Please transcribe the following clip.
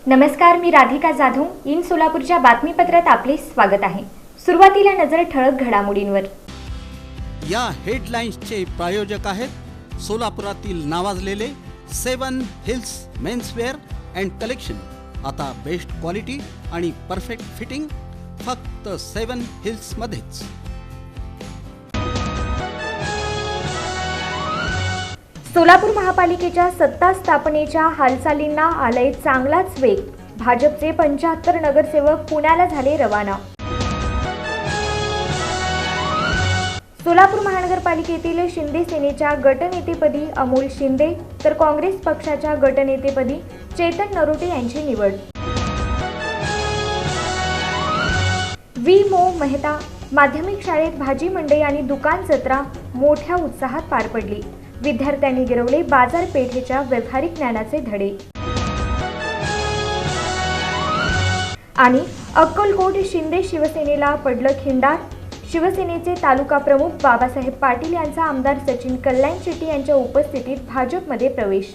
नमस्कार, मी राधिका जाधव. इन सोलापूरच्या बातमीपत्रात आपले स्वागत आहे. सुरुवातीला नजर ठळक घडामोडींवर. या हेडलाईन्सचे प्रायोजक आहेत सोलापुरातील नावाजलेले 7 हिल्स मेन्सवेअर अँड कलेक्शन. आता बेस्ट क्वालिटी आणि परफेक्ट फिटिंग फक्त 7 हिल्स मध्येच. सोलापूर महापालिकेच्या सत्ता स्थापनेच्या हालचालींना आलाय चांगलाच वेग. भाजपचे 75 नगरसेवक पुण्याला झाले रवाना. सोलापूर महानगरपालिकेतील शिंदे सेनेच्या गटनेतेपदी अमोल शिंदे तर काँग्रेस पक्षाच्या गटनेतेपदी चेतन नरोटे यांची निवड. व्ही मो मेहता माध्यमिक शाळेत भाजी मंडई आणि दुकान जत्रा मोठ्या उत्साहात पार पडली. विद्यार्थ्यांनी गिरवले बाजारपेठेच्या व्यावहारिक ज्ञानाचे धडे. आणि अक्कलकोट शिंदे शिवसेनेला पडलं खिंडार. शिवसेनेचे तालुका प्रमुख बाबासाहेब पाटील यांचा आमदार सचिन कल्याण शेट्टी यांच्या उपस्थितीत भाजपमध्ये प्रवेश.